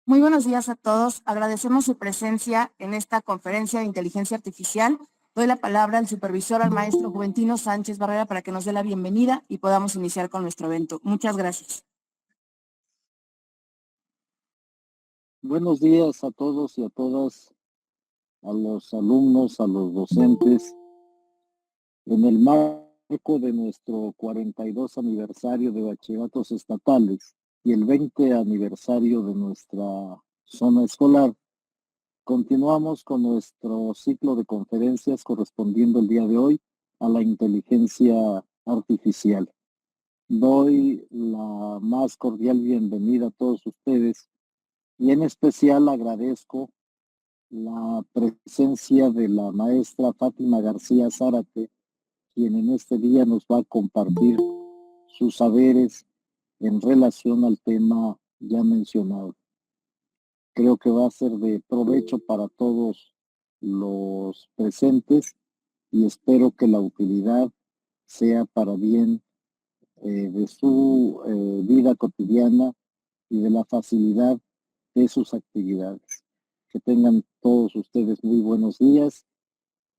Muy buenos días a todos. Agradecemos su presencia en esta conferencia de inteligencia artificial. Doy la palabra al supervisor, al maestro Juventino Sánchez Barrera, para que nos dé la bienvenida y podamos iniciar con nuestro evento. Muchas gracias. Buenos días a todos y a todas, a los alumnos, a los docentes. En el marco de nuestro 42 aniversario de bachilleratos estatales y el 20 aniversario de nuestra zona escolar, continuamos con nuestro ciclo de conferencias correspondiendo el día de hoy a la inteligencia artificial. Doy la más cordial bienvenida a todos ustedes y en especial agradezco la presencia de la maestra Fátima García Zárate, quien en este día nos va a compartir sus saberes en relación al tema ya mencionado. Creo que va a ser de provecho para todos los presentes y espero que la utilidad sea para bien de su vida cotidiana y de la facilidad de sus actividades. Que tengan todos ustedes muy buenos días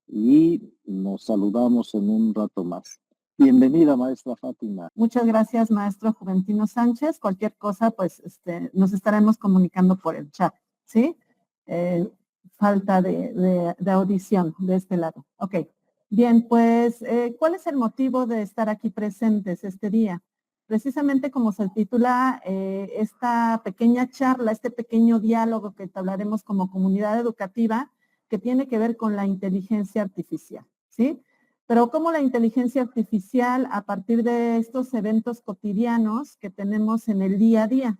y nos saludamos en un rato más. Bienvenida, maestra Fátima. Muchas gracias, maestro Juventino Sánchez. Cualquier cosa, pues nos estaremos comunicando por el chat, ¿sí? Falta de audición de este lado. Ok. Bien, pues, ¿cuál es el motivo de estar aquí presentes este día? Precisamente como se titula esta pequeña charla, este pequeño diálogo que hablaremos como comunidad educativa, que tiene que ver con la inteligencia artificial, ¿sí? Pero cómo la inteligencia artificial a partir de estos eventos cotidianos que tenemos en el día a día.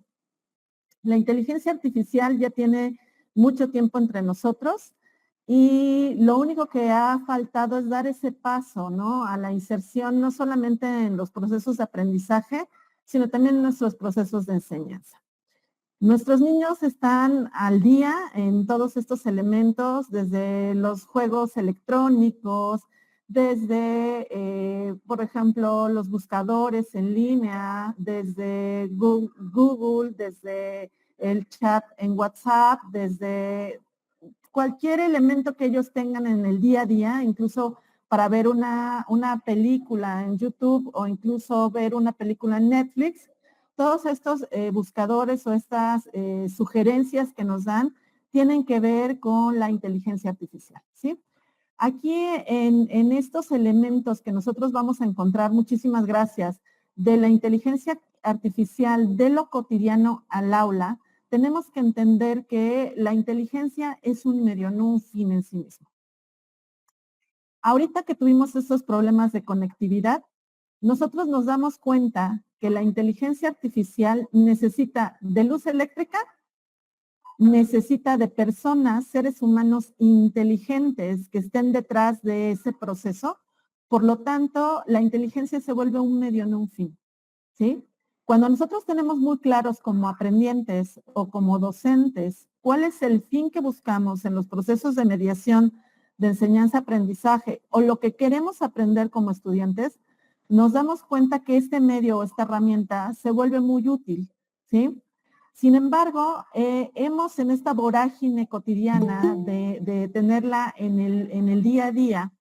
La inteligencia artificial ya tiene mucho tiempo entre nosotros y lo único que ha faltado es dar ese paso, ¿no? A la inserción no solamente en los procesos de aprendizaje, sino también en nuestros procesos de enseñanza. Nuestros niños están al día en todos estos elementos, desde los juegos electrónicos, desde, por ejemplo, los buscadores en línea, desde Google, desde el chat en WhatsApp, desde cualquier elemento que ellos tengan en el día a día, incluso para ver una película en YouTube o incluso ver una película en Netflix. Todos estos buscadores o estas sugerencias que nos dan tienen que ver con la inteligencia artificial, ¿sí? Aquí en estos elementos que nosotros vamos a encontrar, muchísimas gracias, de la inteligencia artificial de lo cotidiano al aula, tenemos que entender que la inteligencia es un medio, no un fin en sí mismo. Ahorita que tuvimos esos problemas de conectividad, nosotros nos damos cuenta que la inteligencia artificial necesita de luz eléctrica, necesita de personas, seres humanos inteligentes que estén detrás de ese proceso. Por lo tanto, la inteligencia se vuelve un medio, no un fin, ¿sí? Cuando nosotros tenemos muy claros como aprendientes o como docentes cuál es el fin que buscamos en los procesos de mediación de enseñanza-aprendizaje o lo que queremos aprender como estudiantes, nos damos cuenta que este medio o esta herramienta se vuelve muy útil, ¿sí? Sin embargo, hemos en esta vorágine cotidiana de tenerla en el día a día,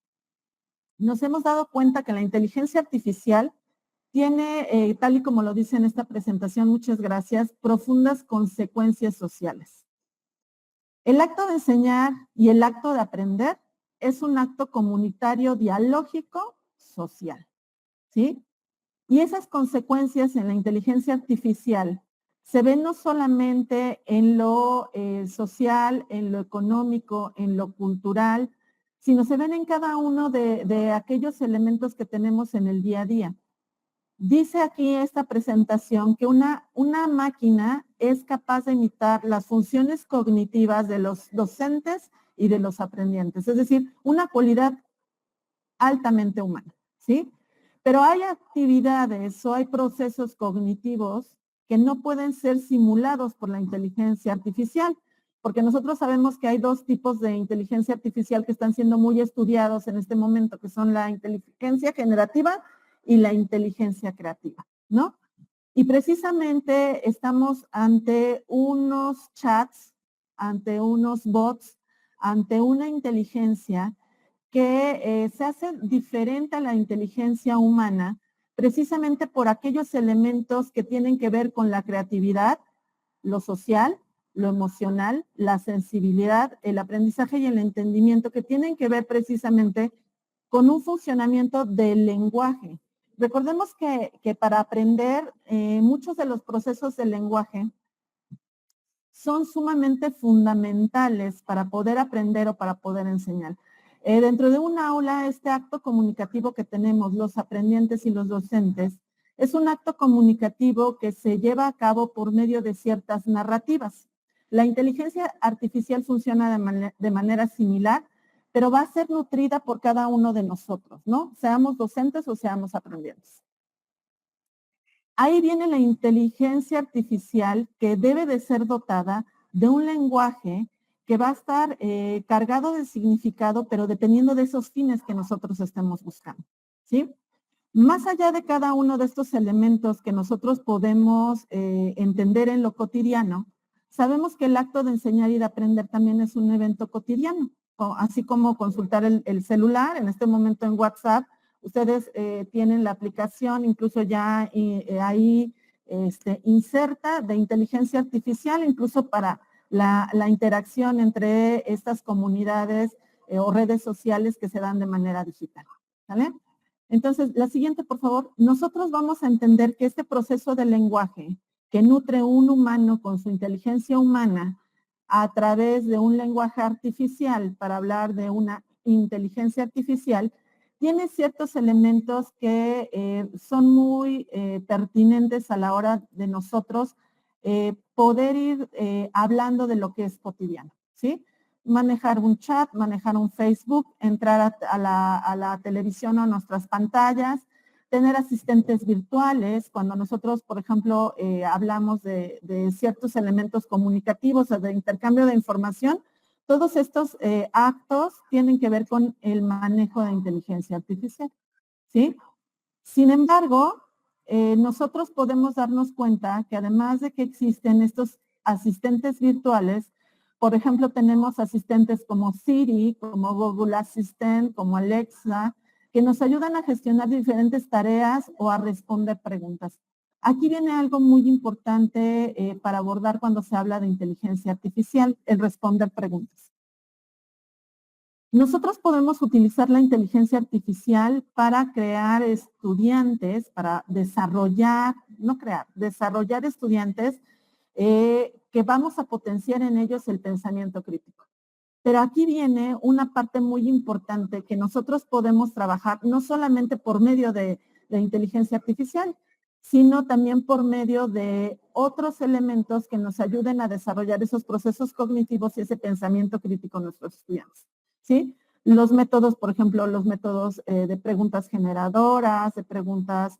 nos hemos dado cuenta que la inteligencia artificial tiene, tal y como lo dice en esta presentación, muchas gracias, profundas consecuencias sociales. El acto de enseñar y el acto de aprender es un acto comunitario dialógico social, ¿sí? Y esas consecuencias en la inteligencia artificial se ven no solamente en lo social, en lo económico, en lo cultural, sino se ven en cada uno de aquellos elementos que tenemos en el día a día. Dice aquí esta presentación que una máquina es capaz de imitar las funciones cognitivas de los docentes y de los aprendientes, es decir, una cualidad altamente humana, ¿sí? Pero hay actividades o hay procesos cognitivos que no pueden ser simulados por la inteligencia artificial, porque nosotros sabemos que hay dos tipos de inteligencia artificial que están siendo muy estudiados en este momento, que son la inteligencia generativa y la inteligencia creativa, ¿no? Y precisamente estamos ante unos chats, ante unos bots, ante una inteligencia que se hace diferente a la inteligencia humana, precisamente por aquellos elementos que tienen que ver con la creatividad, lo social, lo emocional, la sensibilidad, el aprendizaje y el entendimiento, que tienen que ver precisamente con un funcionamiento del lenguaje. Recordemos que para aprender, muchos de los procesos del lenguaje son sumamente fundamentales para poder aprender o para poder enseñar. Dentro de un aula, este acto comunicativo que tenemos los aprendientes y los docentes es un acto comunicativo que se lleva a cabo por medio de ciertas narrativas. La inteligencia artificial funciona de manera similar, pero va a ser nutrida por cada uno de nosotros, ¿no? Seamos docentes o seamos aprendientes. Ahí viene la inteligencia artificial que debe de ser dotada de un lenguaje que va a estar cargado de significado, pero dependiendo de esos fines que nosotros estemos buscando, ¿sí? Más allá de cada uno de estos elementos que nosotros podemos entender en lo cotidiano, sabemos que el acto de enseñar y de aprender también es un evento cotidiano, así como consultar el celular, en este momento en WhatsApp, ustedes tienen la aplicación, incluso ya ahí inserta de inteligencia artificial, incluso para la interacción entre estas comunidades o redes sociales que se dan de manera digital, ¿vale? Entonces, la siguiente, por favor. Nosotros vamos a entender que este proceso de lenguaje que nutre un humano con su inteligencia humana a través de un lenguaje artificial, para hablar de una inteligencia artificial, tiene ciertos elementos que son muy pertinentes a la hora de nosotros poder ir hablando de lo que es cotidiano, ¿sí? Manejar un chat, manejar un Facebook, entrar a la televisión o a nuestras pantallas, tener asistentes virtuales. Cuando nosotros, por ejemplo, hablamos de ciertos elementos comunicativos o de intercambio de información, todos estos actos tienen que ver con el manejo de inteligencia artificial, ¿sí? Sin embargo, nosotros podemos darnos cuenta que además de que existen estos asistentes virtuales, por ejemplo, tenemos asistentes como Siri, como Google Assistant, como Alexa, que nos ayudan a gestionar diferentes tareas o a responder preguntas. Aquí viene algo muy importante para abordar cuando se habla de inteligencia artificial, el responder preguntas. Nosotros podemos utilizar la inteligencia artificial para crear estudiantes, para desarrollar, no crear, desarrollar estudiantes que vamos a potenciar en ellos el pensamiento crítico. Pero aquí viene una parte muy importante que nosotros podemos trabajar no solamente por medio de inteligencia artificial, sino también por medio de otros elementos que nos ayuden a desarrollar esos procesos cognitivos y ese pensamiento crítico en nuestros estudiantes, ¿sí? Los métodos, por ejemplo, los métodos de preguntas generadoras, de preguntas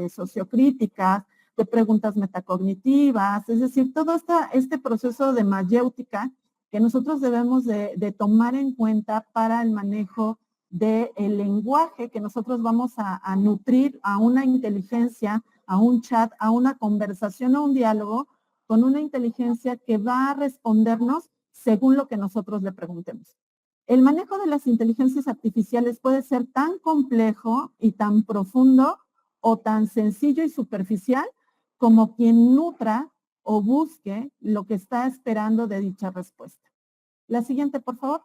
sociocríticas, de preguntas metacognitivas, es decir, todo este proceso de mayéutica que nosotros debemos de tomar en cuenta para el manejo del lenguaje que nosotros vamos a nutrir a una inteligencia, a un chat, a una conversación, a un diálogo, con una inteligencia que va a respondernos según lo que nosotros le preguntemos. El manejo de las inteligencias artificiales puede ser tan complejo y tan profundo o tan sencillo y superficial como quien nutra o busque lo que está esperando de dicha respuesta. La siguiente, por favor.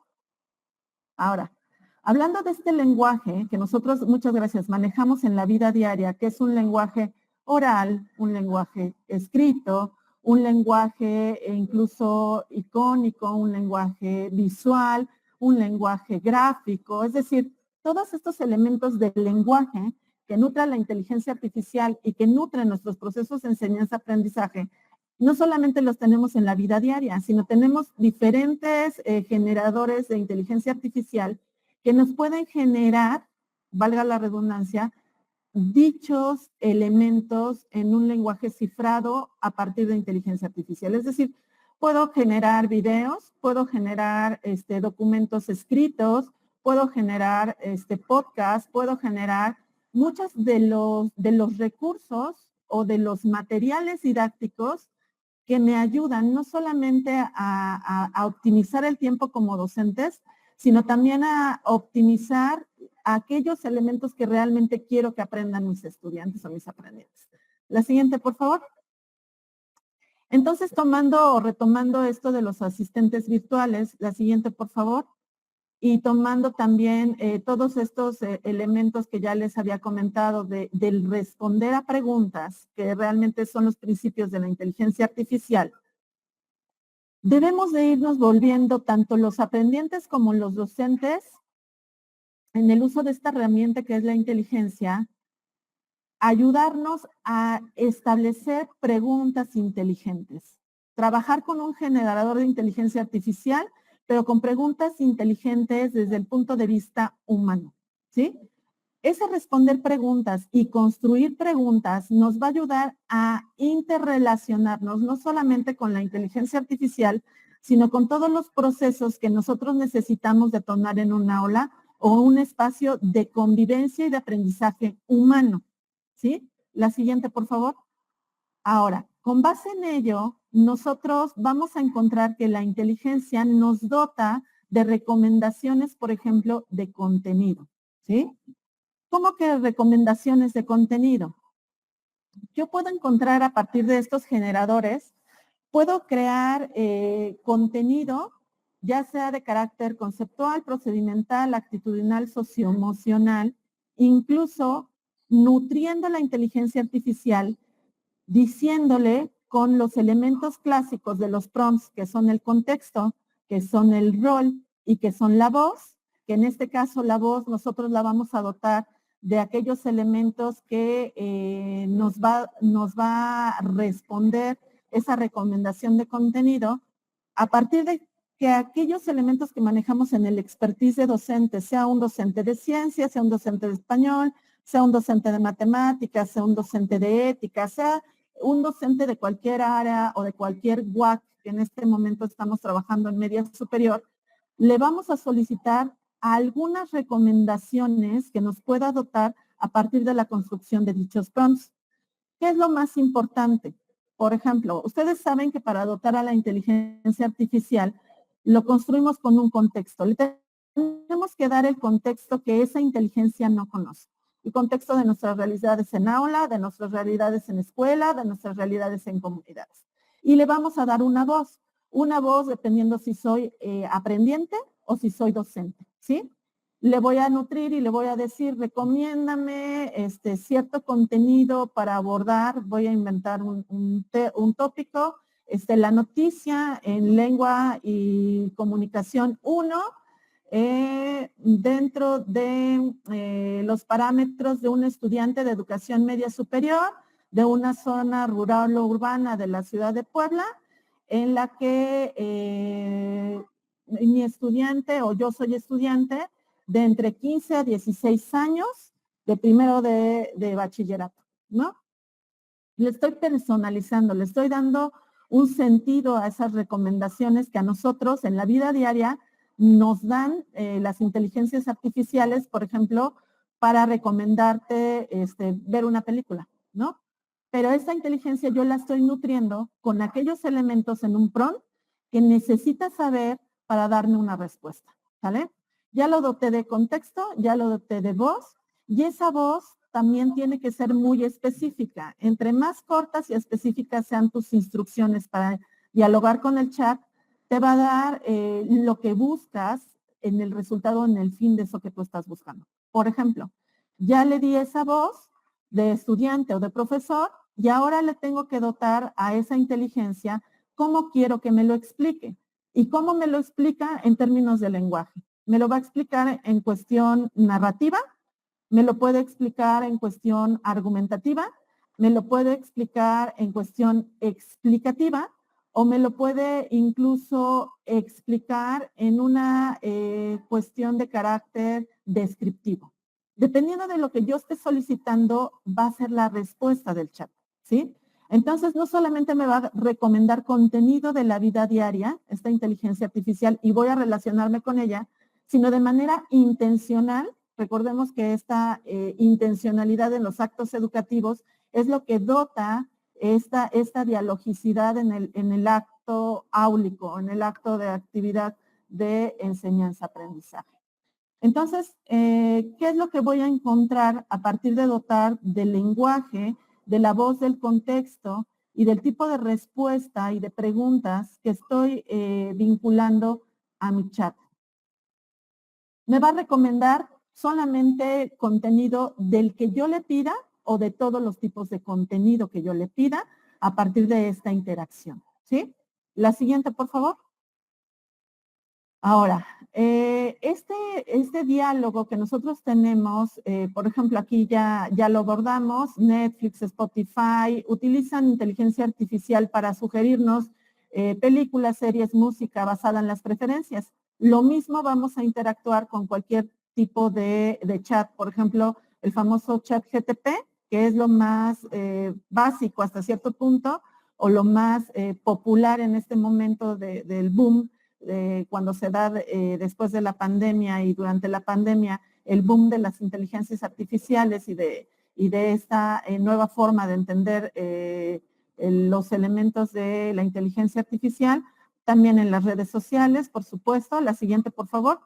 Ahora, hablando de este lenguaje que nosotros, muchas gracias, manejamos en la vida diaria, que es un lenguaje oral, un lenguaje escrito, un lenguaje incluso icónico, un lenguaje visual, un lenguaje gráfico, es decir, todos estos elementos del lenguaje que nutren la inteligencia artificial y que nutren nuestros procesos de enseñanza-aprendizaje, no solamente los tenemos en la vida diaria, sino tenemos diferentes generadores de inteligencia artificial que nos pueden generar, valga la redundancia, dichos elementos en un lenguaje cifrado a partir de inteligencia artificial. Es decir, puedo generar videos, puedo generar documentos escritos, puedo generar podcasts, puedo generar muchos de los recursos o de los materiales didácticos que me ayudan no solamente a optimizar el tiempo como docentes, sino también a optimizar aquellos elementos que realmente quiero que aprendan mis estudiantes o mis aprendientes. La siguiente, por favor. Entonces, tomando o retomando esto de los asistentes virtuales, la siguiente, por favor. Y tomando también todos estos elementos que ya les había comentado del responder a preguntas, que realmente son los principios de la inteligencia artificial, debemos de irnos volviendo tanto los aprendientes como los docentes en el uso de esta herramienta que es la inteligencia, ayudarnos a establecer preguntas inteligentes, trabajar con un generador de inteligencia artificial, pero con preguntas inteligentes desde el punto de vista humano, ¿sí? Ese responder preguntas y construir preguntas nos va a ayudar a interrelacionarnos no solamente con la inteligencia artificial, sino con todos los procesos que nosotros necesitamos detonar en un aula o un espacio de convivencia y de aprendizaje humano, ¿sí? La siguiente, por favor. Ahora, con base en ello, nosotros vamos a encontrar que la inteligencia nos dota de recomendaciones, por ejemplo, de contenido, ¿sí? ¿Cómo que recomendaciones de contenido? Yo puedo encontrar a partir de estos generadores, puedo crear contenido, ya sea de carácter conceptual, procedimental, actitudinal, socioemocional, incluso nutriendo la inteligencia artificial, diciéndole con los elementos clásicos de los prompts, que son el contexto, que son el rol y que son la voz, que en este caso la voz nosotros la vamos a dotar de aquellos elementos que nos va a responder esa recomendación de contenido a partir de que aquellos elementos que manejamos en el expertise de docente, sea un docente de ciencias, sea un docente de español, sea un docente de matemáticas, sea un docente de ética, sea un docente de cualquier área o de cualquier UAC que en este momento estamos trabajando en media superior, le vamos a solicitar algunas recomendaciones que nos pueda dotar a partir de la construcción de dichos prompts. ¿Qué es lo más importante? Por ejemplo, ustedes saben que para dotar a la inteligencia artificial lo construimos con un contexto. Le tenemos que dar el contexto que esa inteligencia no conoce. El contexto de nuestras realidades en aula, de nuestras realidades en escuela, de nuestras realidades en comunidades. Y le vamos a dar una voz dependiendo si soy aprendiente o si soy docente, ¿sí? Le voy a nutrir y le voy a decir, recomiéndame cierto contenido para abordar, voy a inventar un tópico, la noticia en lengua y comunicación 1, dentro de los parámetros de un estudiante de educación media superior de una zona rural o urbana de la ciudad de Puebla, en la que mi estudiante o yo soy estudiante de entre 15 a 16 años de primero de bachillerato, ¿no? Le estoy personalizando, le estoy dando un sentido a esas recomendaciones que a nosotros en la vida diaria nos dan las inteligencias artificiales, por ejemplo, para recomendarte ver una película, ¿no? Pero esta inteligencia yo la estoy nutriendo con aquellos elementos en un prompt que necesita saber para darme una respuesta, ¿vale? Ya lo doté de contexto, ya lo doté de voz, y esa voz también tiene que ser muy específica. Entre más cortas y específicas sean tus instrucciones para dialogar con el chat, te va a dar lo que buscas en el resultado, en el fin de eso que tú estás buscando. Por ejemplo, ya le di esa voz de estudiante o de profesor y ahora le tengo que dotar a esa inteligencia cómo quiero que me lo explique. ¿Y cómo me lo explica en términos de lenguaje? Me lo va a explicar en cuestión narrativa, me lo puede explicar en cuestión argumentativa, me lo puede explicar en cuestión explicativa, o me lo puede incluso explicar en una cuestión de carácter descriptivo. Dependiendo de lo que yo esté solicitando, va a ser la respuesta del chat, ¿sí? Entonces, no solamente me va a recomendar contenido de la vida diaria, esta inteligencia artificial, y voy a relacionarme con ella, sino de manera intencional. Recordemos que esta intencionalidad en los actos educativos es lo que dota esta dialogicidad en el acto áulico, en el acto de actividad de enseñanza-aprendizaje. Entonces, ¿qué es lo que voy a encontrar a partir de dotar del lenguaje, de la voz, del contexto y del tipo de respuesta y de preguntas que estoy vinculando a mi chat? Me va a recomendar solamente contenido del que yo le pida o de todos los tipos de contenido que yo le pida a partir de esta interacción, ¿sí? La siguiente, por favor. Ahora, este diálogo que nosotros tenemos, por ejemplo, aquí ya lo abordamos, Netflix, Spotify, utilizan inteligencia artificial para sugerirnos películas, series, música basada en las preferencias. Lo mismo vamos a interactuar con cualquier tipo de chat, por ejemplo, el famoso chat GTP, que es lo más básico hasta cierto punto, o lo más popular en este momento del boom, cuando se da después de la pandemia y durante la pandemia, el boom de las inteligencias artificiales y de esta nueva forma de entender los elementos de la inteligencia artificial, también en las redes sociales, por supuesto. La siguiente, por favor.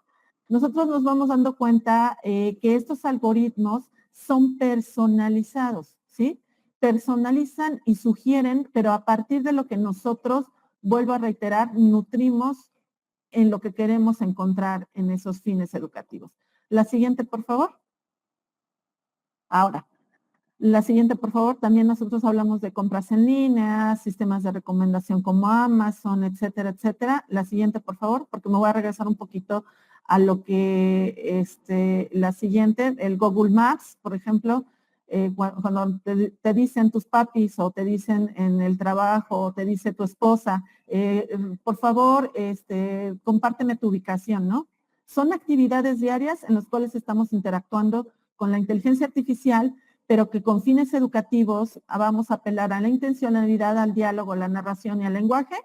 Nosotros nos vamos dando cuenta que estos algoritmos son personalizados, ¿sí? Personalizan y sugieren, pero a partir de lo que nosotros, vuelvo a reiterar, nutrimos en lo que queremos encontrar en esos fines educativos. La siguiente, por favor. Ahora, la siguiente, por favor. También nosotros hablamos de compras en línea, sistemas de recomendación como Amazon, etcétera, etcétera. La siguiente, por favor, porque me voy a regresar un poquito a lo que, la siguiente, el Google Maps, por ejemplo, cuando te dicen tus papis o te dicen en el trabajo o te dice tu esposa, por favor, compárteme tu ubicación, ¿no? Son actividades diarias en las cuales estamos interactuando con la inteligencia artificial, pero que con fines educativos vamos a apelar a la intencionalidad, al diálogo, a la narración y al lenguaje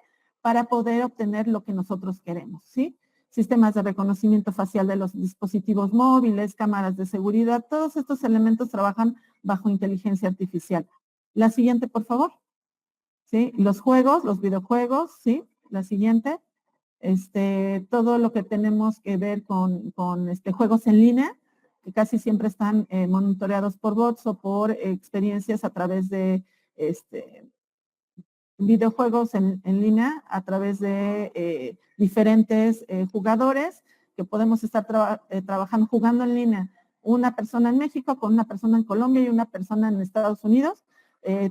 para poder obtener lo que nosotros queremos, ¿sí? Sistemas de reconocimiento facial de los dispositivos móviles, cámaras de seguridad, todos estos elementos trabajan bajo inteligencia artificial. La siguiente, por favor. ¿Sí? Los juegos, los videojuegos, ¿sí? La siguiente. Todo lo que tenemos que ver con juegos en línea, que casi siempre están monitoreados por bots o por experiencias a través de videojuegos en línea, a través de diferentes jugadores que podemos estar trabajando, jugando en línea. Una persona en México con una persona en Colombia y una persona en Estados Unidos,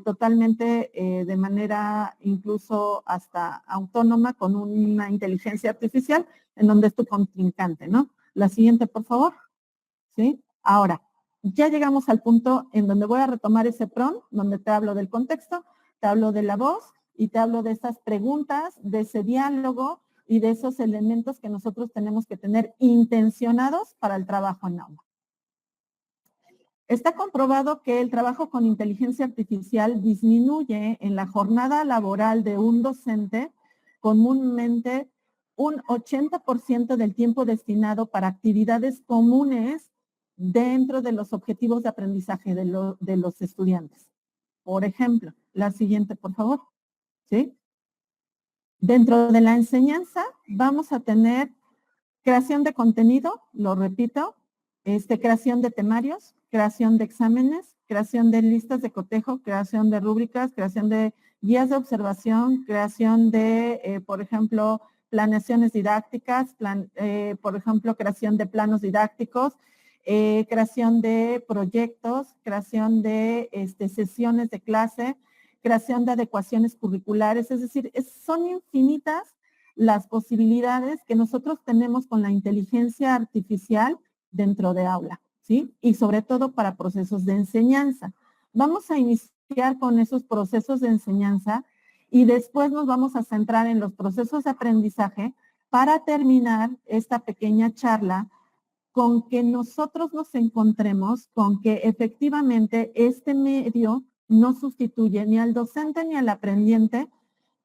totalmente de manera incluso hasta autónoma con una inteligencia artificial en donde es tu contrincante, ¿no? La siguiente, por favor. ¿Sí? Ahora, ya llegamos al punto en donde voy a retomar ese prompt, donde te hablo del contexto, te hablo de la voz y te hablo de esas preguntas, de ese diálogo y de esos elementos que nosotros tenemos que tener intencionados para el trabajo en aula. Está comprobado que el trabajo con inteligencia artificial disminuye en la jornada laboral de un docente comúnmente un 80% del tiempo destinado para actividades comunes dentro de los objetivos de aprendizaje de los estudiantes. Por ejemplo, la siguiente, por favor. ¿Sí? Dentro de la enseñanza vamos a tener creación de contenido, lo repito, creación de temarios, creación de exámenes, creación de listas de cotejo, creación de rúbricas, creación de guías de observación, creación de, por ejemplo, planeaciones didácticas, por ejemplo, creación de planos didácticos, creación de proyectos, creación de sesiones de clase, creación de adecuaciones curriculares, es decir, son infinitas las posibilidades que nosotros tenemos con la inteligencia artificial dentro de aula, ¿sí? Y sobre todo para procesos de enseñanza. Vamos a iniciar con esos procesos de enseñanza y después nos vamos a centrar en los procesos de aprendizaje para terminar esta pequeña charla con que nosotros nos encontremos con que efectivamente este medio no sustituye ni al docente ni al aprendiente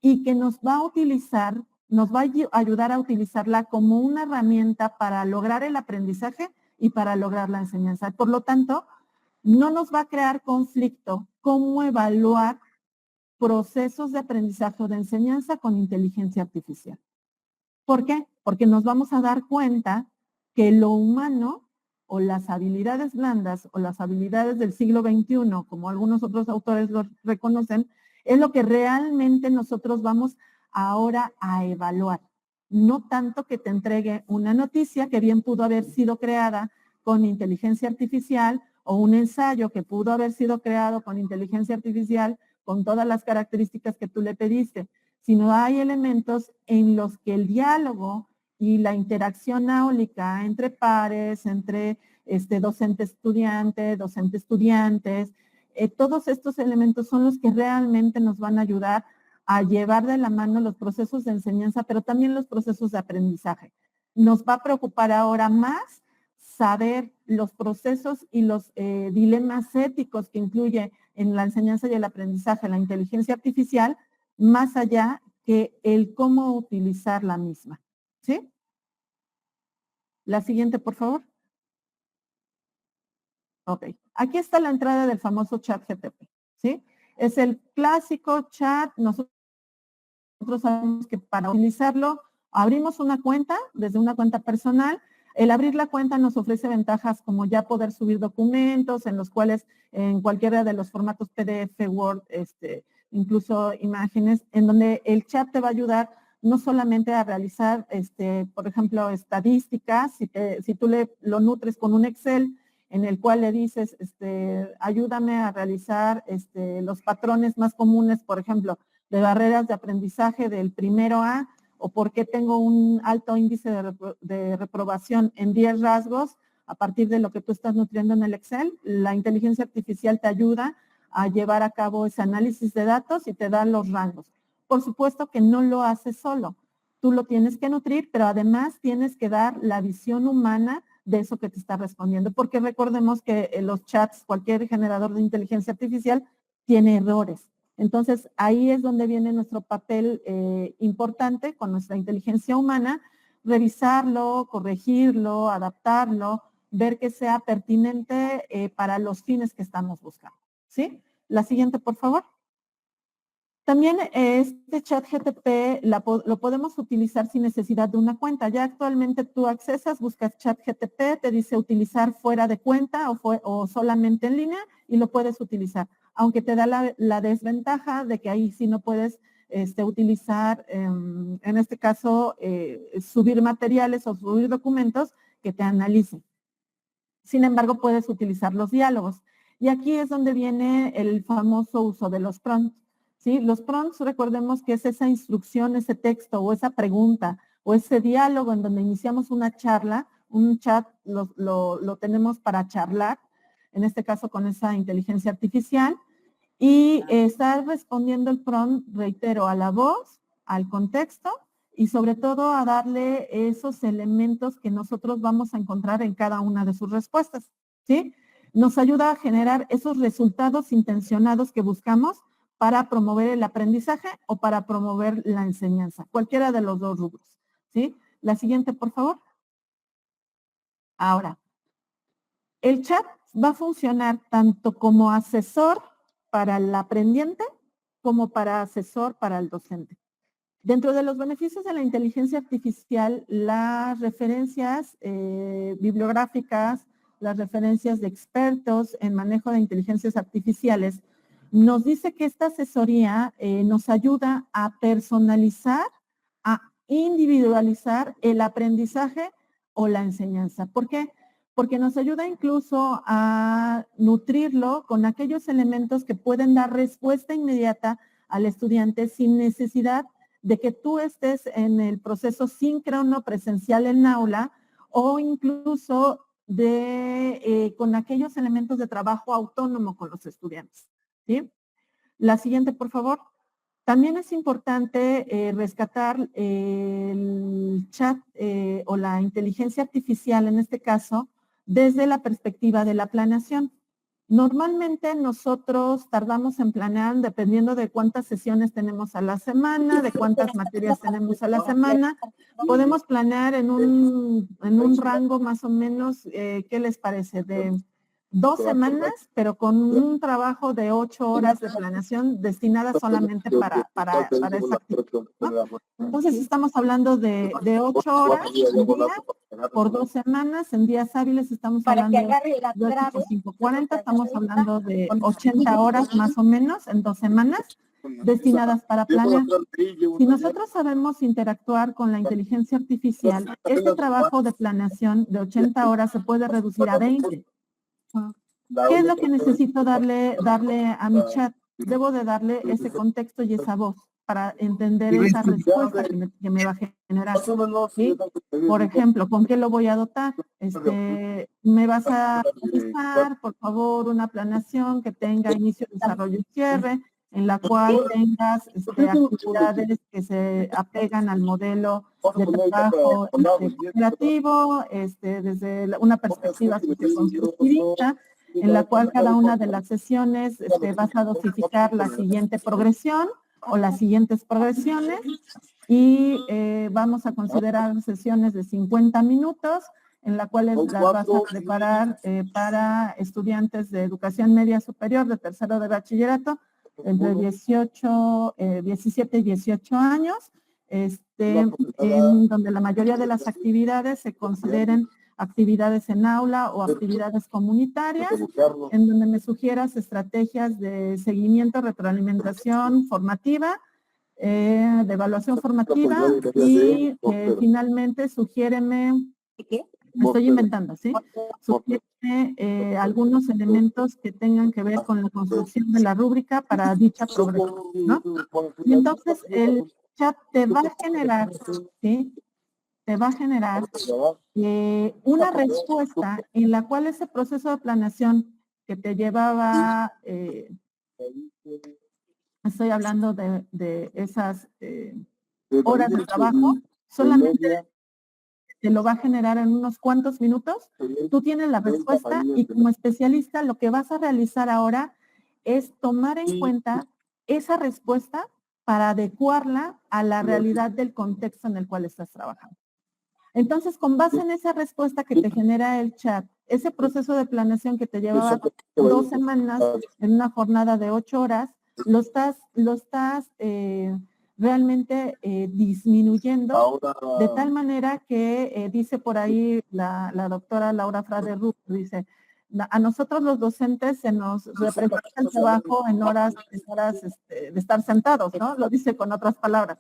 y que nos va a ayudar a utilizarla como una herramienta para lograr el aprendizaje y para lograr la enseñanza. Por lo tanto, no nos va a crear conflicto cómo evaluar procesos de aprendizaje o de enseñanza con inteligencia artificial. ¿Por qué? Porque nos vamos a dar cuenta que lo humano o las habilidades blandas o las habilidades del siglo XXI, como algunos otros autores lo reconocen, es lo que realmente nosotros vamos ahora a evaluar. No tanto que te entregue una noticia que bien pudo haber sido creada con inteligencia artificial o un ensayo que pudo haber sido creado con inteligencia artificial con todas las características que tú le pediste, sino hay elementos en los que el diálogo y la interacción áulica entre pares, entre docente-estudiante, docente-estudiantes, todos estos elementos son los que realmente nos van a ayudar a llevar de la mano los procesos de enseñanza, pero también los procesos de aprendizaje. Nos va a preocupar ahora más saber los procesos y los dilemas éticos que incluye en la enseñanza y el aprendizaje la inteligencia artificial, más allá que el cómo utilizar la misma. ¿Sí? La siguiente, por favor. Ok. Aquí está la entrada del famoso chat GTP. ¿Sí? Es el clásico chat. Nosotros sabemos que para utilizarlo abrimos una cuenta desde una cuenta personal. El abrir la cuenta nos ofrece ventajas como ya poder subir documentos en los cuales en cualquiera de los formatos PDF, Word, incluso imágenes, en donde el chat te va a ayudar no solamente a realizar, por ejemplo, estadísticas, si tú lo nutres con un Excel en el cual le dices, ayúdame a realizar los patrones más comunes, por ejemplo, de barreras de aprendizaje del primero A, o por qué tengo un alto índice de reprobación en 10 rasgos a partir de lo que tú estás nutriendo en el Excel. La inteligencia artificial te ayuda a llevar a cabo ese análisis de datos y te da los rangos. Por supuesto que no lo haces solo. Tú lo tienes que nutrir, pero además tienes que dar la visión humana de eso que te está respondiendo, porque recordemos que los chats, cualquier generador de inteligencia artificial, tiene errores. Entonces, ahí es donde viene nuestro papel importante con nuestra inteligencia humana, revisarlo, corregirlo, adaptarlo, ver que sea pertinente para los fines que estamos buscando. ¿Sí? La siguiente, por favor. También este chat GTP lo podemos utilizar sin necesidad de una cuenta. Ya actualmente tú accesas, buscas chat GTP, te dice utilizar fuera de cuenta o solamente en línea y lo puedes utilizar. Aunque te da la desventaja de que ahí sí no puedes utilizar, en este caso, subir materiales o subir documentos que te analicen. Sin embargo, puedes utilizar los diálogos. Y aquí es donde viene el famoso uso de los prompts. ¿Sí? Los prompts, recordemos que es esa instrucción, ese texto o esa pregunta o ese diálogo en donde iniciamos una charla, un chat lo tenemos para charlar, en este caso con esa inteligencia artificial, y estar respondiendo el prompt, reitero, a la voz, al contexto y sobre todo a darle esos elementos que nosotros vamos a encontrar en cada una de sus respuestas. ¿Sí? Nos ayuda a generar esos resultados intencionados que buscamos para promover el aprendizaje o para promover la enseñanza, cualquiera de los dos rubros. ¿Sí? La siguiente, por favor. Ahora, el chat va a funcionar tanto como asesor para el aprendiente como para asesor para el docente. Dentro de los beneficios de la inteligencia artificial, las referencias bibliográficas, las referencias de expertos en manejo de inteligencias artificiales, nos dice que esta asesoría nos ayuda a personalizar, a individualizar el aprendizaje o la enseñanza. ¿Por qué? Porque nos ayuda incluso a nutrirlo con aquellos elementos que pueden dar respuesta inmediata al estudiante sin necesidad de que tú estés en el proceso síncrono presencial en aula o incluso con aquellos elementos de trabajo autónomo con los estudiantes. ¿Sí? La siguiente, por favor. También es importante rescatar el chat o la inteligencia artificial, en este caso, desde la perspectiva de la planeación. Normalmente nosotros tardamos en planear dependiendo de cuántas sesiones tenemos a la semana, de cuántas materias tenemos a la semana. Podemos planear en un rango más o menos, ¿qué les parece? De 2 semanas, pero con un trabajo de 8 horas de planeación destinadas solamente para esta actividad, ¿no? Entonces estamos hablando de 8 horas al día por 2 semanas, en días hábiles estamos hablando de 8 por 5, 40, estamos hablando de 80 horas más o menos en 2 semanas destinadas para planear. Si nosotros sabemos interactuar con la inteligencia artificial, este trabajo de planeación de 80 horas se puede reducir a 20. ¿Qué es lo que necesito darle a mi chat? Debo de darle ese contexto y esa voz para entender esa respuesta que me va a generar. ¿Sí? Por ejemplo, ¿con qué lo voy a dotar? Me vas a realizar, por favor, una planeación que tenga inicio, desarrollo y cierre, en la cual tengas actividades que se apegan al modelo de trabajo cooperativo, desde una perspectiva socioconstructivista, en la cual cada una de las sesiones vas a dosificar la siguiente progresión o las siguientes progresiones y vamos a considerar sesiones de 50 minutos en las cuales las vas a preparar para estudiantes de educación media superior de tercero de bachillerato entre 17 y 18 años, en donde la mayoría de las actividades se consideren actividades en aula o actividades comunitarias, en donde me sugieras estrategias de seguimiento, retroalimentación formativa, de evaluación formativa y finalmente sugiéreme, estoy inventando, ¿sí? Sugiéreme algunos elementos que tengan que ver con la construcción de la rúbrica para dicha progresión, ¿no? Y entonces el chat te va a generar, ¿sí? Te va a generar una respuesta en la cual ese proceso de planeación que te llevaba, estoy hablando de esas horas de trabajo, solamente te lo va a generar en unos cuantos minutos, tú tienes la respuesta y como especialista lo que vas a realizar ahora es tomar en cuenta esa respuesta para adecuarla a la realidad del contexto en el cual estás trabajando. Entonces, con base en esa respuesta que te genera el chat, ese proceso de planeación que te llevaba 2 semanas en una jornada de 8 horas, lo estás realmente disminuyendo de tal manera que dice por ahí la doctora Laura Frade Ruz, dice, a nosotros los docentes se nos representa el trabajo en horas de estar sentados, ¿no? Lo dice con otras palabras.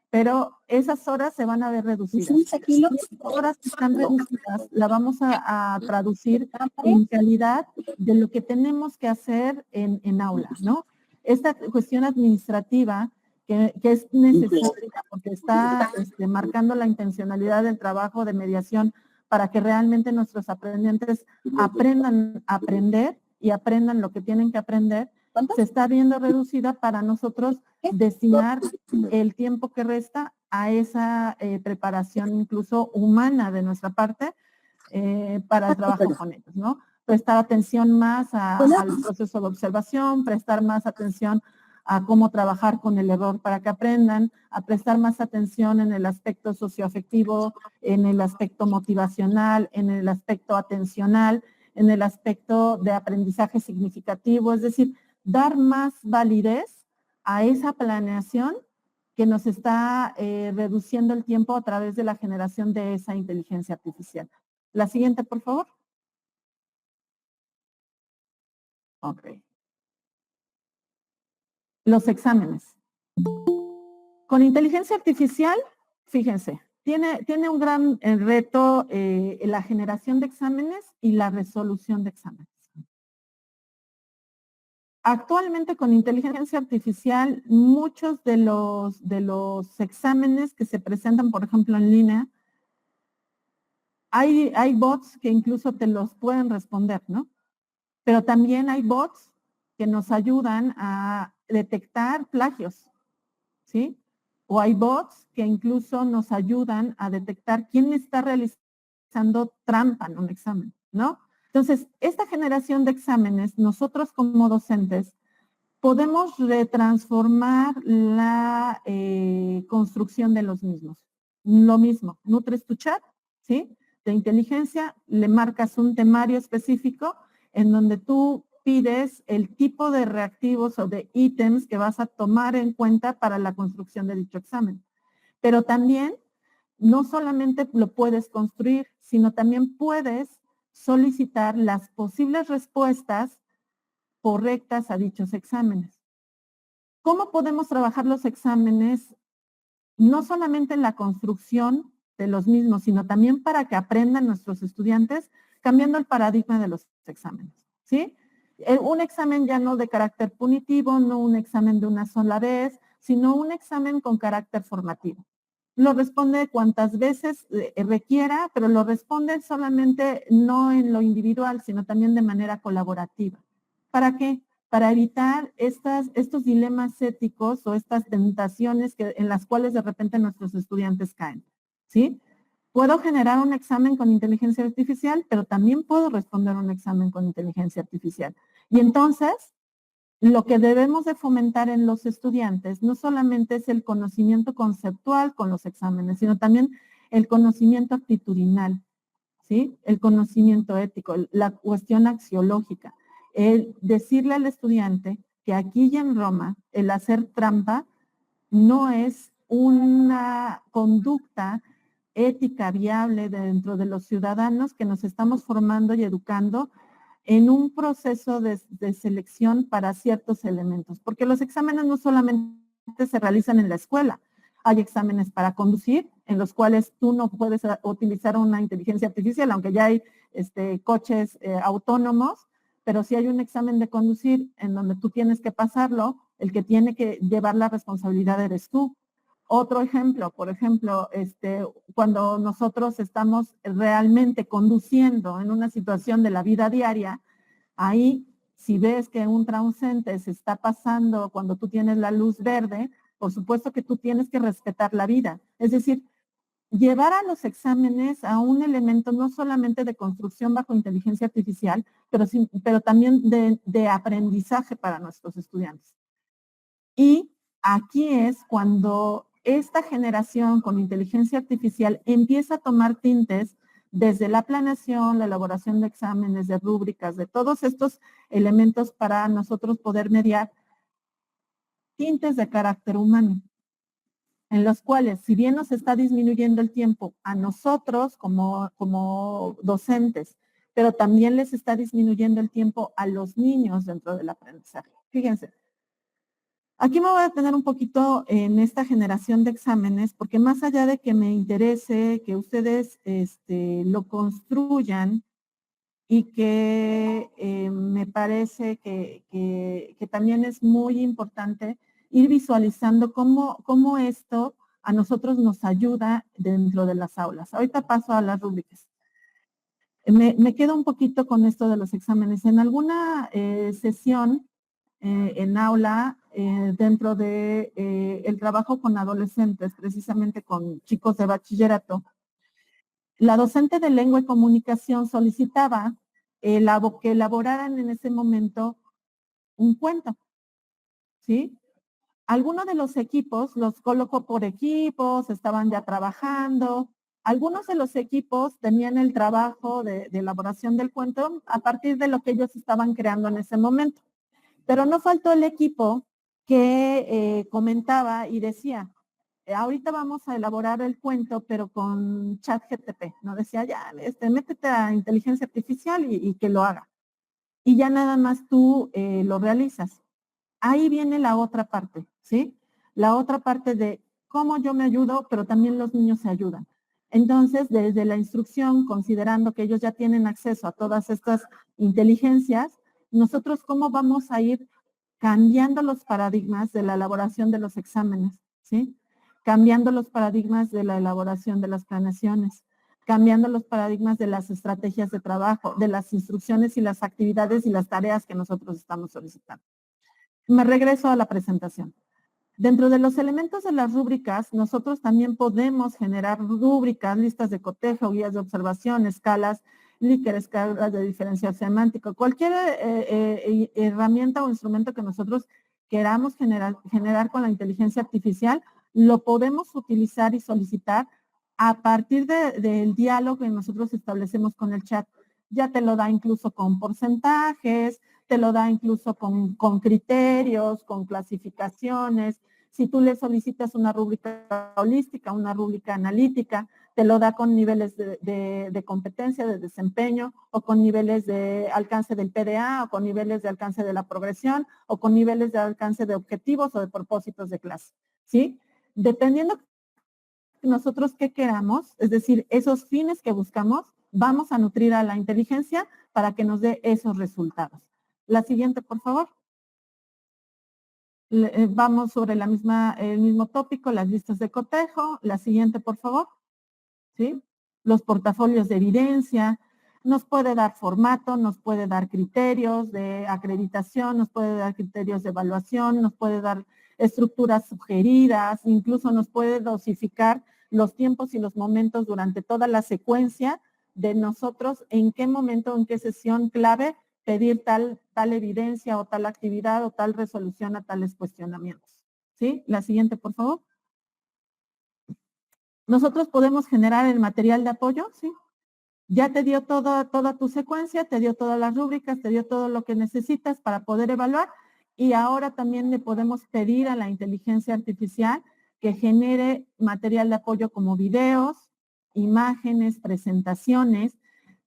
Pero esas horas se van a ver reducidas. Y esas horas que están reducidas la vamos a traducir en calidad de lo que tenemos que hacer en aula, ¿no? Esta cuestión administrativa que es necesaria porque está marcando la intencionalidad del trabajo de mediación para que realmente nuestros aprendientes aprendan a aprender y aprendan lo que tienen que aprender, se está viendo reducida para nosotros destinar el tiempo que resta a esa preparación incluso humana de nuestra parte para el trabajo con ellos, ¿no? Prestar atención más al proceso de observación, prestar más atención a cómo trabajar con el error para que aprendan, a prestar más atención en el aspecto socioafectivo, en el aspecto motivacional, en el aspecto atencional, en el aspecto de aprendizaje significativo, es decir, dar más validez a esa planeación que nos está reduciendo el tiempo a través de la generación de esa inteligencia artificial. La siguiente, por favor. Ok. Los exámenes. Con inteligencia artificial, fíjense, tiene un gran reto la generación de exámenes y la resolución de exámenes. Actualmente con inteligencia artificial, muchos de los exámenes que se presentan, por ejemplo, en línea, hay bots que incluso te los pueden responder, ¿no? Pero también hay bots que nos ayudan a detectar plagios, ¿sí? O hay bots que incluso nos ayudan a detectar quién está realizando trampa en un examen, ¿no? Entonces, esta generación de exámenes, nosotros como docentes, podemos retransformar la construcción de los mismos. Lo mismo, nutres tu chat, ¿sí? De inteligencia, le marcas un temario específico en donde tú pides el tipo de reactivos o de ítems que vas a tomar en cuenta para la construcción de dicho examen. Pero también, no solamente lo puedes construir, sino también puedes solicitar las posibles respuestas correctas a dichos exámenes. ¿Cómo podemos trabajar los exámenes? No solamente en la construcción de los mismos, sino también para que aprendan nuestros estudiantes, cambiando el paradigma de los exámenes, ¿sí? Un examen ya no de carácter punitivo, no un examen de una sola vez, sino un examen con carácter formativo. Lo responde cuantas veces requiera, pero lo responde solamente no en lo individual, sino también de manera colaborativa. ¿Para qué? Para evitar estos dilemas éticos o estas tentaciones en las cuales de repente nuestros estudiantes caen, ¿sí? Puedo generar un examen con inteligencia artificial, pero también puedo responder un examen con inteligencia artificial. Y entonces, lo que debemos de fomentar en los estudiantes no solamente es el conocimiento conceptual con los exámenes, sino también el conocimiento actitudinal, ¿sí? El conocimiento ético, la cuestión axiológica. El decirle al estudiante que aquí y en Roma el hacer trampa no es una conducta ética viable dentro de los ciudadanos que nos estamos formando y educando en un proceso de selección para ciertos elementos, porque los exámenes no solamente se realizan en la escuela, hay exámenes para conducir, en los cuales tú no puedes utilizar una inteligencia artificial, aunque ya hay coches autónomos, pero si hay un examen de conducir en donde tú tienes que pasarlo, el que tiene que llevar la responsabilidad eres tú. Otro ejemplo, por ejemplo, cuando nosotros estamos realmente conduciendo en una situación de la vida diaria, ahí si ves que un transeúnte se está pasando cuando tú tienes la luz verde, por supuesto que tú tienes que respetar la vida. Es decir, llevar a los exámenes a un elemento no solamente de construcción bajo inteligencia artificial, pero también de aprendizaje para nuestros estudiantes. Y aquí es cuando esta generación con inteligencia artificial empieza a tomar tintes desde la planeación, la elaboración de exámenes, de rúbricas, de todos estos elementos para nosotros poder mediar tintes de carácter humano, en los cuales, si bien nos está disminuyendo el tiempo a nosotros como docentes, pero también les está disminuyendo el tiempo a los niños dentro del aprendizaje. Fíjense. Aquí me voy a detener un poquito en esta generación de exámenes, porque más allá de que me interese que ustedes lo construyan y que me parece que también es muy importante ir visualizando cómo esto a nosotros nos ayuda dentro de las aulas. Ahorita paso a las rúbricas. Me quedo un poquito con esto de los exámenes. En alguna sesión en aula, dentro de el trabajo con adolescentes, precisamente con chicos de bachillerato, la docente de lengua y comunicación solicitaba que elaboraran en ese momento un cuento, ¿sí? Algunos de los equipos los colocó por equipos, estaban ya trabajando. Algunos de los equipos tenían el trabajo de elaboración del cuento a partir de lo que ellos estaban creando en ese momento. Pero no faltó el equipo que comentaba y decía, ahorita vamos a elaborar el cuento, pero con ChatGPT, ¿no? Decía, ya, métete a inteligencia artificial y que lo haga. Y ya nada más tú lo realizas. Ahí viene la otra parte, ¿sí? La otra parte de cómo yo me ayudo, pero también los niños se ayudan. Entonces, desde la instrucción, considerando que ellos ya tienen acceso a todas estas inteligencias, nosotros cómo vamos a ir cambiando los paradigmas de la elaboración de los exámenes, ¿sí? Cambiando los paradigmas de la elaboración de las planeaciones, cambiando los paradigmas de las estrategias de trabajo, de las instrucciones y las actividades y las tareas que nosotros estamos solicitando. Me regreso a la presentación. Dentro de los elementos de las rúbricas, nosotros también podemos generar rúbricas, listas de cotejo, guías de observación, escalas, Likert, escalas de diferencial semántico, cualquier herramienta o instrumento que nosotros queramos generar con la inteligencia artificial, lo podemos utilizar y solicitar a partir del diálogo que nosotros establecemos con el chat. ya te lo da incluso con porcentajes, te lo da incluso con criterios, con clasificaciones. Si tú le solicitas una rúbrica holística, una rúbrica analítica, te lo da con niveles de competencia, de desempeño, o con niveles de alcance del PDA, o con niveles de alcance de la progresión, o con niveles de alcance de objetivos o de propósitos de clase, ¿sí? Dependiendo nosotros qué queramos, es decir, esos fines que buscamos, vamos a nutrir a la inteligencia para que nos dé esos resultados. La siguiente, por favor. Vamos sobre el mismo tópico, las listas de cotejo. La siguiente, por favor. ¿Sí? Los portafolios de evidencia. Nos puede dar formato, nos puede dar criterios de acreditación, nos puede dar criterios de evaluación, nos puede dar estructuras sugeridas, incluso nos puede dosificar los tiempos y los momentos durante toda la secuencia de nosotros, en qué momento, en qué sesión clave pedir tal evidencia o tal actividad o tal resolución a tales cuestionamientos. ¿Sí? La siguiente, por favor. Nosotros podemos generar el material de apoyo, ¿sí? Ya te dio toda tu secuencia, te dio todas las rúbricas, te dio todo lo que necesitas para poder evaluar, y ahora también le podemos pedir a la inteligencia artificial que genere material de apoyo como videos, imágenes, presentaciones.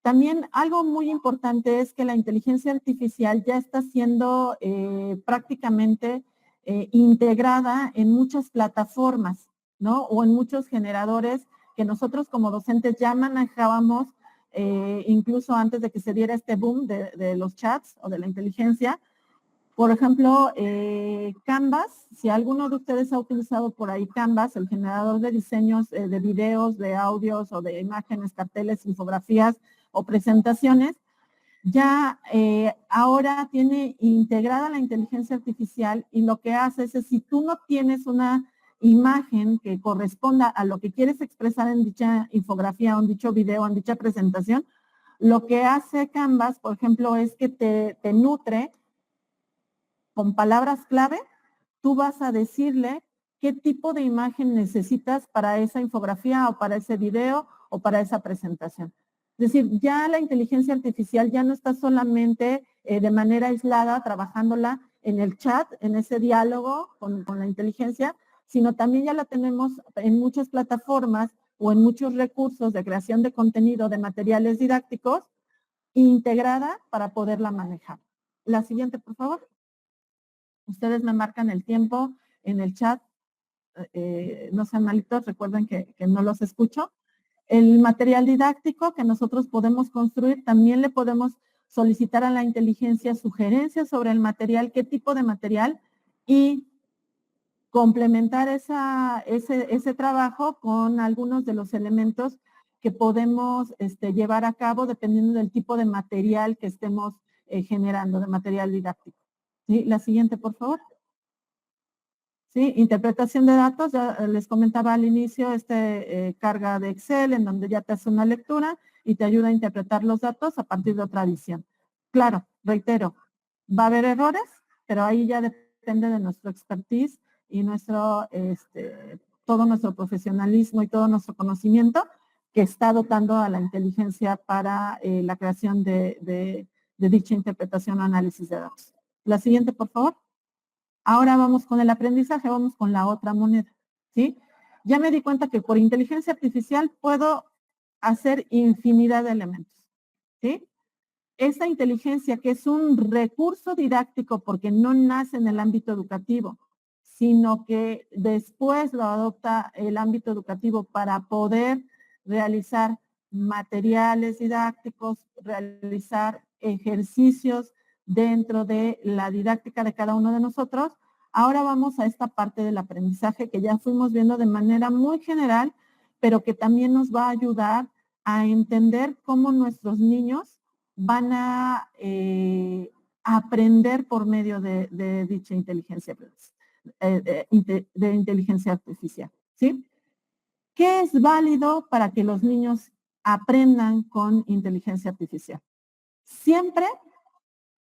También algo muy importante es que la inteligencia artificial ya está siendo prácticamente integrada en muchas plataformas, ¿no? O en muchos generadores que nosotros como docentes ya manejábamos incluso antes de que se diera este boom de los chats o de la inteligencia. Por ejemplo, Canvas, si alguno de ustedes ha utilizado por ahí Canvas, el generador de diseños de videos, de audios o de imágenes, carteles, infografías o presentaciones, ya ahora tiene integrada la inteligencia artificial, y lo que hace es si tú no tienes una imagen que corresponda a lo que quieres expresar en dicha infografía o en dicho video o en dicha presentación, lo que hace Canvas, por ejemplo, es que te nutre con palabras clave. Tú vas a decirle qué tipo de imagen necesitas para esa infografía o para ese video o para esa presentación. Es decir, ya la inteligencia artificial ya no está solamente de manera aislada trabajándola en el chat, en ese diálogo con la inteligencia, sino también ya la tenemos en muchas plataformas o en muchos recursos de creación de contenido, de materiales didácticos, integrada para poderla manejar. La siguiente, por favor. Ustedes me marcan el tiempo en el chat. No sean malitos, recuerden que no los escucho. El material didáctico que nosotros podemos construir, también le podemos solicitar a la inteligencia sugerencias sobre el material, qué tipo de material, y complementar ese trabajo con algunos de los elementos que podemos llevar a cabo dependiendo del tipo de material que estemos generando, de material didáctico. ¿Sí? La siguiente, por favor. ¿Sí? Interpretación de datos, ya les comentaba al inicio, carga de Excel en donde ya te hace una lectura y te ayuda a interpretar los datos a partir de otra visión. Claro, reitero, va a haber errores, pero ahí ya depende de nuestro expertise y todo nuestro profesionalismo y todo nuestro conocimiento que está dotando a la inteligencia para la creación de dicha interpretación o análisis de datos. La siguiente, por favor. Ahora vamos con el aprendizaje, vamos con la otra moneda, ¿sí? Ya me di cuenta que por inteligencia artificial puedo hacer infinidad de elementos, ¿sí? Esa inteligencia, que es un recurso didáctico porque no nace en el ámbito educativo, sino que después lo adopta el ámbito educativo para poder realizar materiales didácticos, realizar ejercicios dentro de la didáctica de cada uno de nosotros. Ahora vamos a esta parte del aprendizaje que ya fuimos viendo de manera muy general, pero que también nos va a ayudar a entender cómo nuestros niños van a aprender por medio de dicha inteligencia, de inteligencia artificial, ¿sí? ¿Qué es válido para que los niños aprendan con inteligencia artificial? Siempre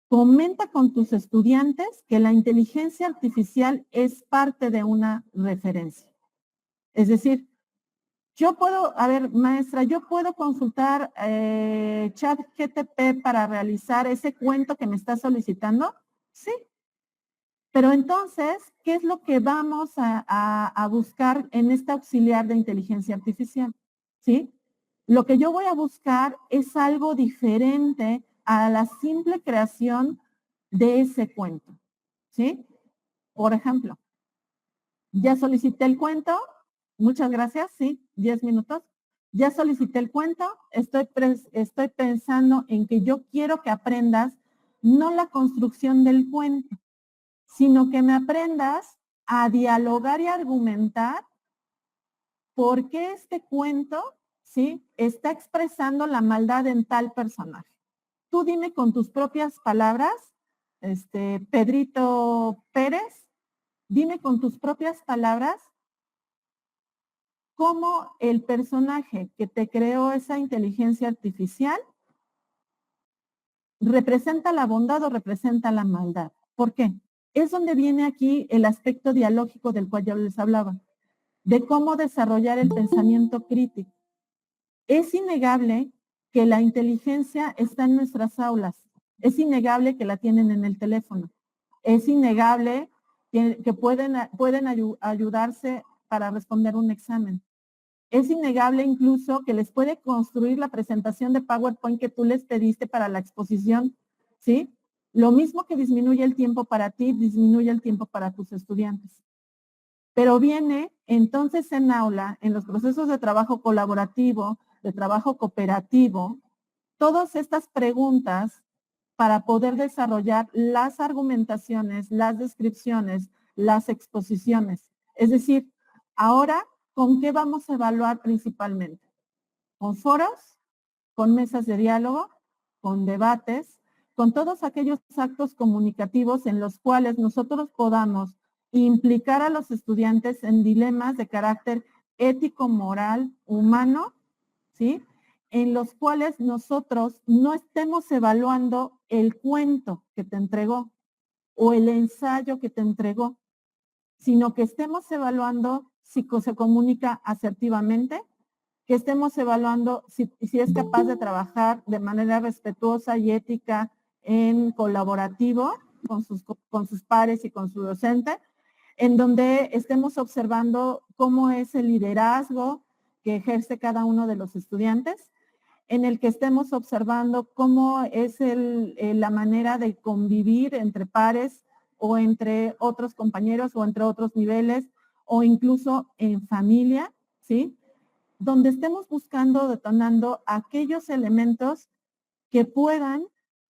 comenta con tus estudiantes que la inteligencia artificial es parte de una referencia. Es decir, Yo puedo, a ver, maestra, yo puedo consultar ChatGPT para realizar ese cuento que me está solicitando. Sí. Pero entonces, ¿qué es lo que vamos a buscar en este auxiliar de inteligencia artificial? ¿Sí? Lo que yo voy a buscar es algo diferente a la simple creación de ese cuento. ¿Sí? Por ejemplo, ya solicité el cuento. Muchas gracias. Sí, 10 minutos. Ya solicité el cuento. Estoy pensando en que yo quiero que aprendas no la construcción del cuento, sino que me aprendas a dialogar y argumentar por qué este cuento, ¿sí?, está expresando la maldad en tal personaje. Tú dime con tus propias palabras, Pedrito Pérez, dime con tus propias palabras cómo el personaje que te creó esa inteligencia artificial representa la bondad o representa la maldad. ¿Por qué? Es donde viene aquí el aspecto dialógico del cual yo les hablaba, de cómo desarrollar el pensamiento crítico. Es innegable que la inteligencia está en nuestras aulas, es innegable que la tienen en el teléfono, es innegable que pueden ayudarse para responder un examen. Es innegable incluso que les puede construir la presentación de PowerPoint que tú les pediste para la exposición, ¿sí? Lo mismo que disminuye el tiempo para ti, disminuye el tiempo para tus estudiantes. Pero viene entonces en aula, en los procesos de trabajo colaborativo, de trabajo cooperativo, todas estas preguntas para poder desarrollar las argumentaciones, las descripciones, las exposiciones. Es decir, ahora, ¿con qué vamos a evaluar principalmente? ¿Con foros? ¿Con mesas de diálogo? ¿Con debates? Con todos aquellos actos comunicativos en los cuales nosotros podamos implicar a los estudiantes en dilemas de carácter ético, moral, humano, ¿sí?, en los cuales nosotros no estemos evaluando el cuento que te entregó o el ensayo que te entregó, sino que estemos evaluando si se comunica asertivamente, que estemos evaluando si es capaz de trabajar de manera respetuosa y ética en colaborativo con sus pares y con su docente, en donde estemos observando cómo es el liderazgo que ejerce cada uno de los estudiantes, en el que estemos observando cómo es la manera de convivir entre pares o entre otros compañeros o entre otros niveles o incluso en familia, ¿sí?, donde estemos buscando, detonando aquellos elementos que puedan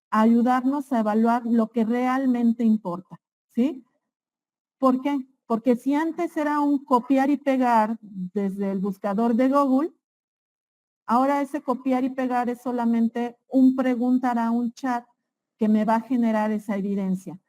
ayudarnos a evaluar lo que realmente importa, ¿sí? ¿Por qué? Porque si antes era un copiar y pegar desde el buscador de Google, ahora ese copiar y pegar es solamente un preguntar a un chat que me va a generar esa evidencia.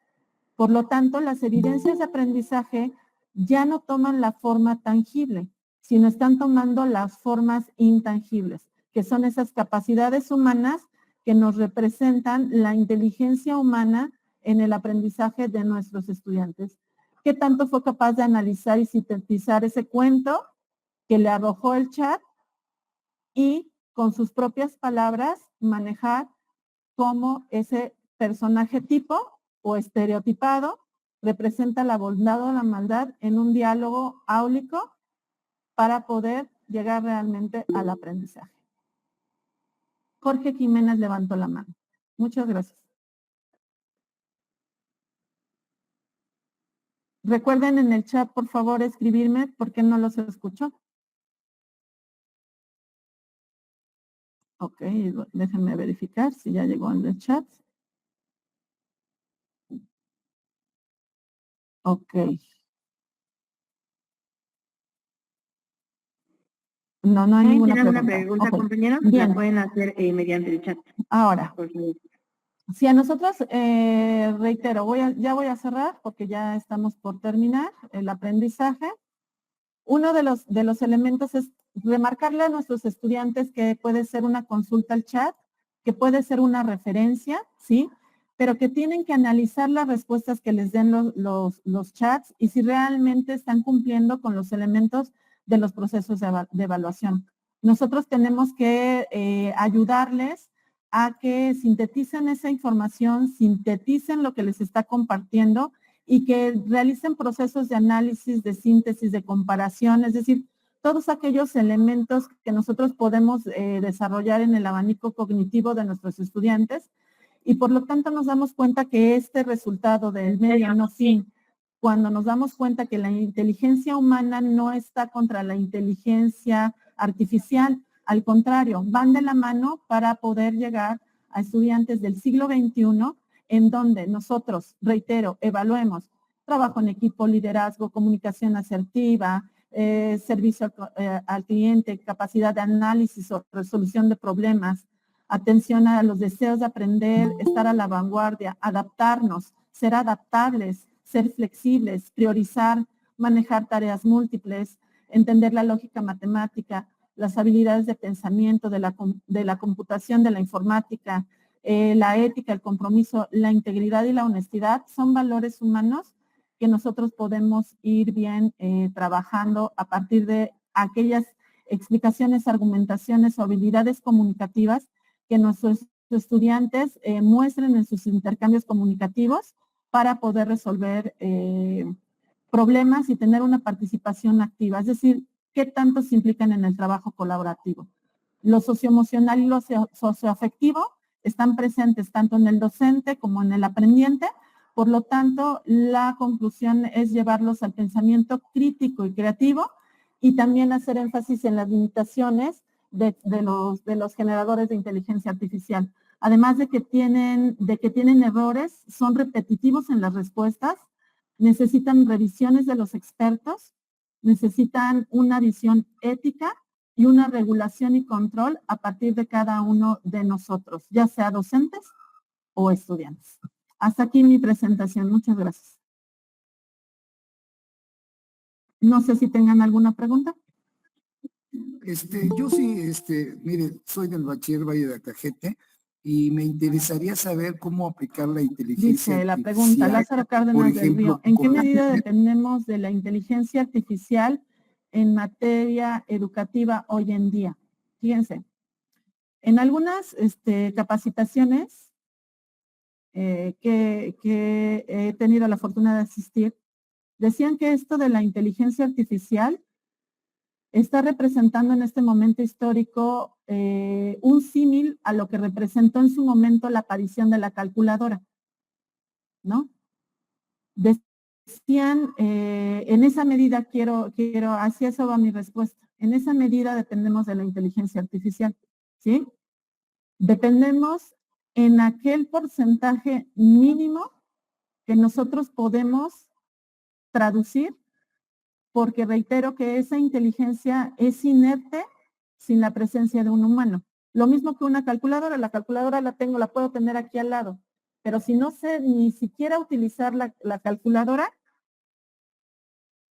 Por lo tanto, las evidencias de aprendizaje ya no toman la forma tangible, sino están tomando las formas intangibles, que son esas capacidades humanas que nos representan la inteligencia humana en el aprendizaje de nuestros estudiantes. ¿Qué tanto fue capaz de analizar y sintetizar ese cuento que le arrojó el chat y con sus propias palabras manejar cómo ese personaje tipo o estereotipado representa la bondad o la maldad en un diálogo áulico para poder llegar realmente al aprendizaje? Jorge Jiménez levantó la mano. Muchas gracias. Recuerden en el chat, por favor, escribirme porque no los escucho. Ok, déjenme verificar si ya llegó en el chat. Ok. No hay ninguna pregunta. ¿Tienen alguna pregunta, Okay. compañeros? Bien. La pueden hacer mediante el chat. Ahora, si a nosotros, reitero, ya voy a cerrar porque ya estamos por terminar el aprendizaje. Uno de los elementos es remarcarle a nuestros estudiantes que puede ser una consulta al chat, que puede ser una referencia, ¿sí?, pero que tienen que analizar las respuestas que les den los chats y si realmente están cumpliendo con los elementos de los procesos de evaluación. Nosotros tenemos que ayudarles a que sinteticen esa información, sinteticen lo que les está compartiendo y que realicen procesos de análisis, de síntesis, de comparación, es decir, todos aquellos elementos que nosotros podemos desarrollar en el abanico cognitivo de nuestros estudiantes y por lo tanto nos damos cuenta que este resultado del mediano fin, cuando nos damos cuenta que la inteligencia humana no está contra la inteligencia artificial, al contrario, van de la mano para poder llegar a estudiantes del siglo XXI en donde nosotros, reitero, evaluemos trabajo en equipo, liderazgo, comunicación asertiva, servicio al cliente, capacidad de análisis o resolución de problemas, atención a los deseos de aprender, estar a la vanguardia, adaptarnos, ser adaptables, ser flexibles, priorizar, manejar tareas múltiples, entender la lógica matemática, las habilidades de pensamiento, de la computación, de la informática, la ética, el compromiso, la integridad y la honestidad son valores humanos que nosotros podemos ir bien trabajando a partir de aquellas explicaciones, argumentaciones o habilidades comunicativas que nuestros estudiantes muestren en sus intercambios comunicativos para poder resolver problemas y tener una participación activa. Es decir, ¿qué tanto se implican en el trabajo colaborativo? Lo socioemocional y lo socioafectivo están presentes tanto en el docente como en el aprendiente. Por lo tanto, la conclusión es llevarlos al pensamiento crítico y creativo y también hacer énfasis en las limitaciones de los generadores de inteligencia artificial. Además de que tienen errores, son repetitivos en las respuestas, necesitan revisiones de los expertos, necesitan una visión ética y una regulación y control a partir de cada uno de nosotros, ya sea docentes o estudiantes. Hasta aquí mi presentación. Muchas gracias. No sé si tengan alguna pregunta. Yo sí, mire, soy del Bachiller Valle de Acajete y me interesaría saber cómo aplicar la inteligencia Dice la artificial. pregunta, Lázaro Cárdenas del Río, ¿en qué medida dependemos de la inteligencia artificial en materia educativa hoy en día? Fíjense, en algunas capacitaciones que he tenido la fortuna de asistir, decían que esto de la inteligencia artificial está representando en este momento histórico un símil a lo que representó en su momento la aparición de la calculadora, ¿no? Decían, en esa medida hacia eso va mi respuesta, en esa medida dependemos de la inteligencia artificial, ¿sí? Dependemos en aquel porcentaje mínimo que nosotros podemos traducir, porque reitero que esa inteligencia es inerte sin la presencia de un humano. Lo mismo que una calculadora, la calculadora la puedo tener aquí al lado, pero si no sé ni siquiera utilizar la calculadora,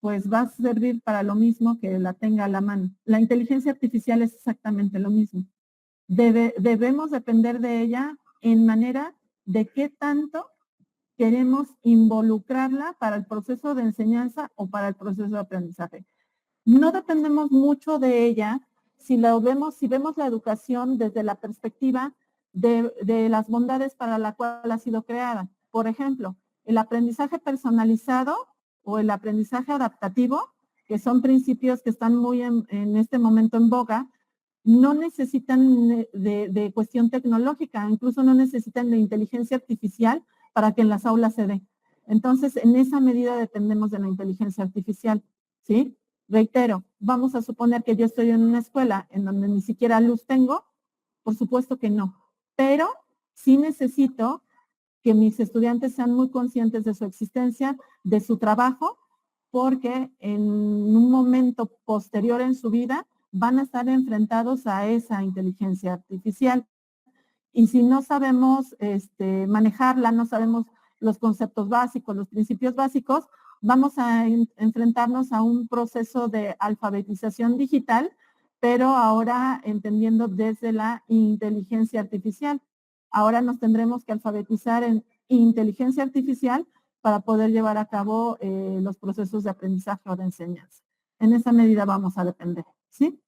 pues va a servir para lo mismo que la tenga a la mano. La inteligencia artificial es exactamente lo mismo. Debemos depender de ella en manera de qué tanto queremos involucrarla para el proceso de enseñanza o para el proceso de aprendizaje. No dependemos mucho de ella si vemos la educación desde la perspectiva de las bondades para la cual ha sido creada. Por ejemplo, el aprendizaje personalizado o el aprendizaje adaptativo, que son principios que están muy en este momento en boga, no necesitan de cuestión tecnológica, incluso no necesitan de inteligencia artificial para que en las aulas se dé. Entonces, en esa medida dependemos de la inteligencia artificial, ¿sí? Reitero, vamos a suponer que yo estoy en una escuela en donde ni siquiera luz tengo, por supuesto que no, pero sí necesito que mis estudiantes sean muy conscientes de su existencia, de su trabajo, porque en un momento posterior en su vida van a estar enfrentados a esa inteligencia artificial. Y si no sabemos manejarla, no sabemos los conceptos básicos, los principios básicos, vamos a enfrentarnos a un proceso de alfabetización digital, pero ahora entendiendo desde la inteligencia artificial. Ahora nos tendremos que alfabetizar en inteligencia artificial para poder llevar a cabo los procesos de aprendizaje o de enseñanza. en esa medida vamos a depender, ¿sí?